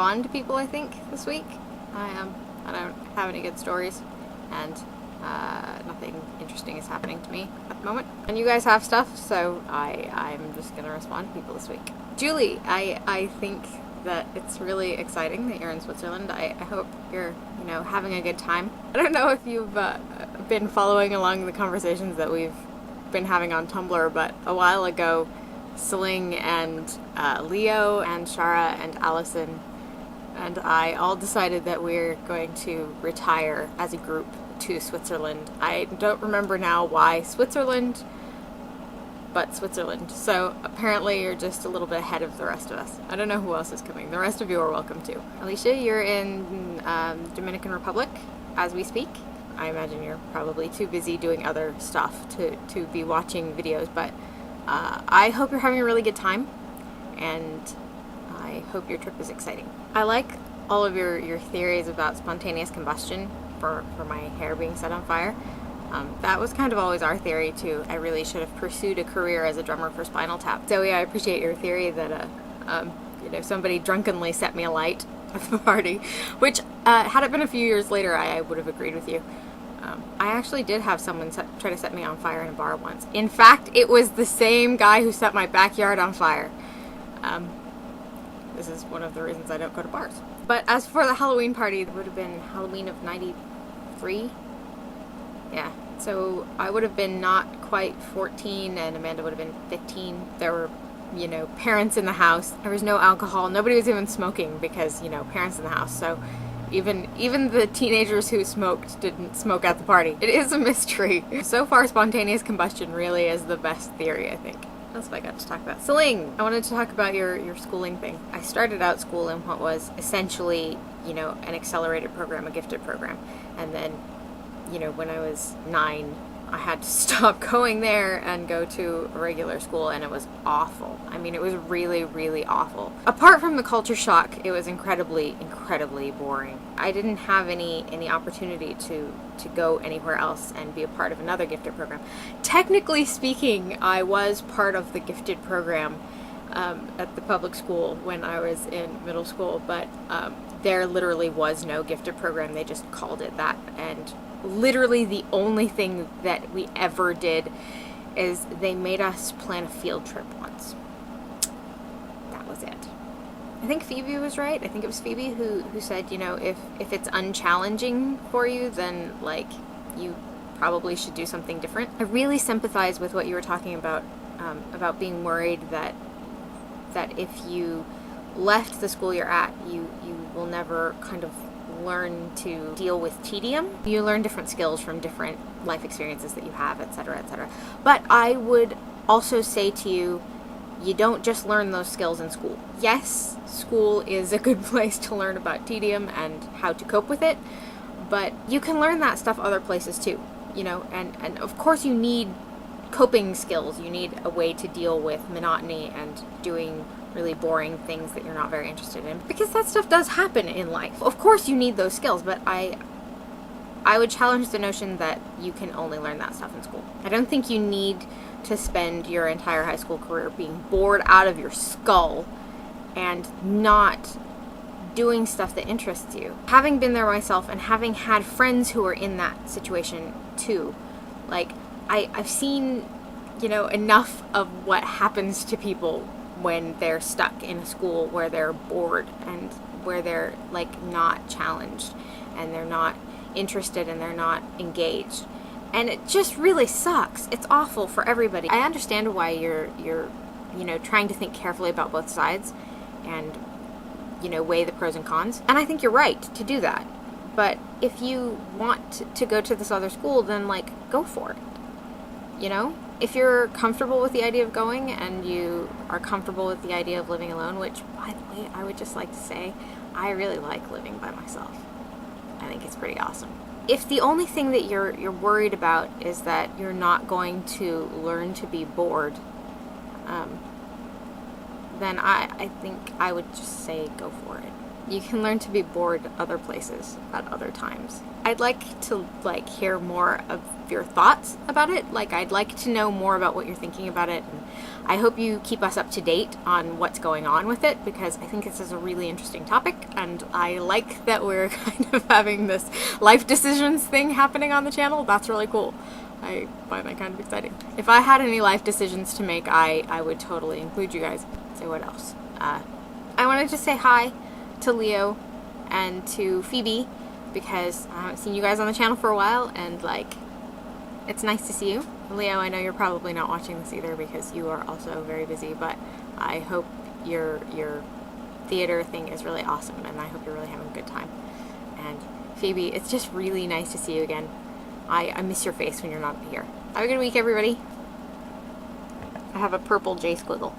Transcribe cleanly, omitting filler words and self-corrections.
respond to people, I think, this week. I don't have any good stories, and nothing interesting is happening to me at the moment. And you guys have stuff, so I'm just gonna respond to people this week. Julie, I think that it's really exciting that you're in Switzerland. I hope you're, having a good time. I don't know if you've been following along the conversations that we've been having on Tumblr, but a while ago, Celine and Leo and Shara and Allison and I all decided that we're going to retire as a group to Switzerland. I don't remember now why Switzerland, but Switzerland. So apparently you're just a little bit ahead of the rest of us. I don't know who else is coming. The rest of you are welcome too. Alicia, you're in Dominican Republic as we speak. I imagine you're probably too busy doing other stuff to be watching videos, but I hope you're having a really good time, and I hope your trip is exciting. I like all of your theories about spontaneous combustion for my hair being set on fire. That was kind of always our theory too. I really should have pursued a career as a drummer for Spinal Tap. Zoe, I appreciate your theory that somebody drunkenly set me alight at the party, which had it been a few years later, I would have agreed with you. I actually did have someone try to set me on fire in a bar once. In fact, it was the same guy who set my backyard on fire. This is one of the reasons I don't go to bars. But as for the Halloween party, it would have been Halloween of '93. Yeah, so I would have been not quite 14 and Amanda would have been 15. There were, parents in the house. There was no alcohol. Nobody was even smoking because, parents in the house. So even the teenagers who smoked didn't smoke at the party. It is a mystery. So far, spontaneous combustion really is the best theory, I think. That's what I got to talk about. Celine, I wanted to talk about your schooling thing. I started out school in what was essentially, an accelerated program, a gifted program. And then, when I was 9, I had to stop going there and go to a regular school, and it was awful. I mean, it was really, really awful. Apart from the culture shock, it was incredibly, incredibly boring. I didn't have any opportunity to go anywhere else and be a part of another gifted program. Technically speaking, I was part of the gifted program at the public school when I was in middle school, but there literally was no gifted program. They just called it that, and literally the only thing that we ever did is they made us plan a field trip once. That was it. I think Phoebe was right. I think it was Phoebe who said, if it's unchallenging for you, then you probably should do something different. I really sympathize with what you were talking about being worried that if you left the school you're at, you will never kind of learn to deal with tedium. You learn different skills from different life experiences that you have, etc., etc. But I would also say to you, you don't just learn those skills in school. Yes, school is a good place to learn about tedium and how to cope with it, but you can learn that stuff other places too, and of course you need coping skills. You need a way to deal with monotony and doing really boring things that you're not very interested in, because that stuff does happen in life. Of course you need those skills, but I would challenge the notion that you can only learn that stuff in school. I don't think you need to spend your entire high school career being bored out of your skull and not doing stuff that interests you. Having been there myself and having had friends who are in that situation too, I've seen, enough of what happens to people when they're stuck in a school where they're bored and where they're not challenged and they're not interested and they're not engaged, and it just really sucks. It's awful for everybody. I understand why you're trying to think carefully about both sides and weigh the pros and cons, and I think you're right to do that. But if you want to go to this other school, then go for it. If you're comfortable with the idea of going and you are comfortable with the idea of living alone, which, by the way, I would just like to say, I really like living by myself. I think it's pretty awesome. If the only thing that you're worried about is that you're not going to learn to be bored, then I think I would just say go for it. You can learn to be bored other places at other times. I'd like to hear more of of your thoughts about it. Like, I'd like to know more about what you're thinking about it, and I hope you keep us up to date on what's going on with it, because I think this is a really interesting topic, and I like that we're kind of having this life decisions thing happening on the channel. That's really cool. I find that kind of exciting. If I had any life decisions to make, I would totally include you guys. So what else? I wanted to say hi to Leo and to Phoebe, because I haven't seen you guys on the channel for a while, and like, it's nice to see you. Leo, I know you're probably not watching this either because you are also very busy, but I hope your theater thing is really awesome, and I hope you're really having a good time. And Phoebe, it's just really nice to see you again. I miss your face when you're not here. Have a good week, everybody. I have a purple J-Squiggle.